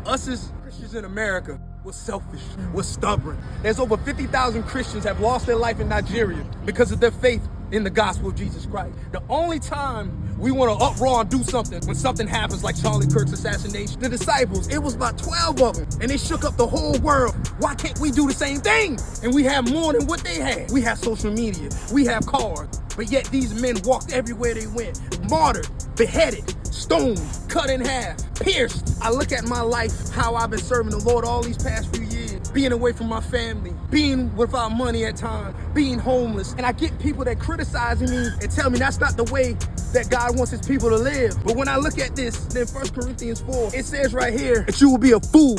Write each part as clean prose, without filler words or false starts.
Us as Christians in America, we're selfish, we're stubborn. There's over 50,000 Christians have lost their life in Nigeria because of their faith in the gospel of Jesus Christ. The only time we want to uproar and do something when something happens like Charlie Kirk's assassination. The disciples, it was about 12 of them, and they shook up the whole world. Why can't we do the same thing? And we have more than what they had. We have social media, we have cars, but yet these men walked everywhere they went, martyred, beheaded, stoned, cut in half, pierced. I look at my life, how I've been serving the Lord all these past few years, being away from my family, being without money at times, being homeless. And I get people that criticizing me and tell me that's not the way that God wants his people to live. But when I look at this, in 1 Corinthians 4, it says right here that you will be a fool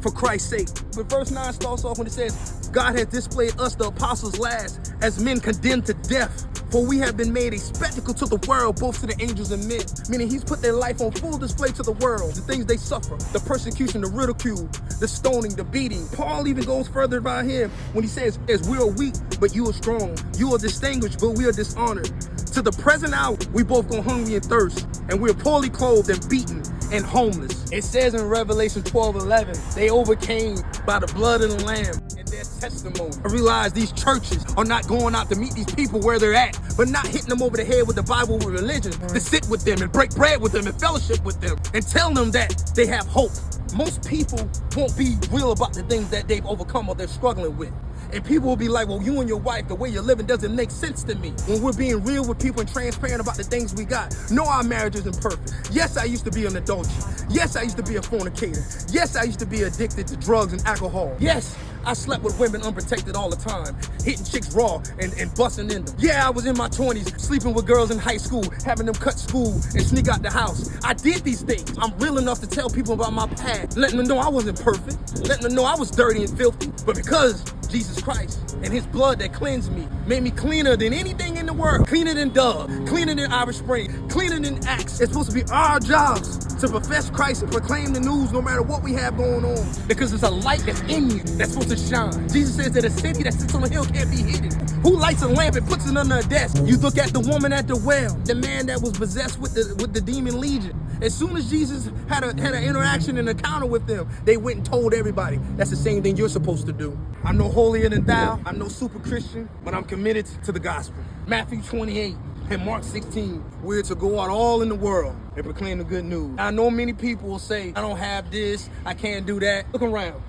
for Christ's sake. But verse 9 starts off when it says, God has displayed us, the apostles, last, as men condemned to death. For we have been made a spectacle to the world, both to the angels and men. Meaning he's put their life on full display to the world. The things they suffer, the persecution, the ridicule, the stoning, the beating. Paul even goes further by him when he says, as we are weak, but you are strong. You are distinguished, but we are dishonored. To the present hour, we both go hungry and thirst, and we are poorly clothed and beaten and homeless. It says in Revelation 12:11, they overcame by the blood of the Lamb and their testimony. I realize these churches are not going out to meet these people where they're at, but not hitting them over the head with the Bible or religion, to sit with them and break bread with them and fellowship with them and tell them that they have hope. Most people won't be real about the things that they've overcome or they're struggling with. And people will be like, well, you and your wife, the way you're living doesn't make sense to me. When we're being real with people and transparent about the things we got. No, our marriage isn't perfect. Yes, I used to be an adulterer. Yes, I used to be a fornicator. Yes, I used to be addicted to drugs and alcohol. Yes, I slept with women unprotected all the time, hitting chicks raw and busting in them. Yeah, I was in my 20s, sleeping with girls in high school, having them cut school and sneak out the house. I did these things. I'm real enough to tell people about my past, letting them know I wasn't perfect, letting them know I was dirty and filthy. But because Jesus Christ and his blood that cleansed me made me cleaner than anything in the world, cleaner than Dove, cleaner than Irish Spring, cleaner than Axe. It's supposed to be our jobs to profess Christ and proclaim the news no matter what we have going on, because it's a light that's in you that's supposed to shine. Jesus says that a city that sits on a hill can't be hidden. Who lights a lamp and puts it under a desk? You look at the woman at the well, the man that was possessed with the demon legion. As soon as Jesus had an interaction and encounter with them, they went and told everybody. That's the same thing you're supposed to do. I'm no holier than thou. I'm no super Christian, but I'm committed to the gospel. Matthew 28 and Mark 16, we're to go out all in the world and proclaim the good news. I know many people will say, I don't have this, I can't do that. Look around.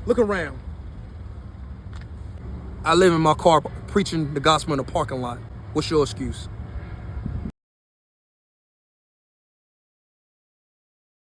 Look around. I live in my car preaching the gospel in the parking lot. What's your excuse?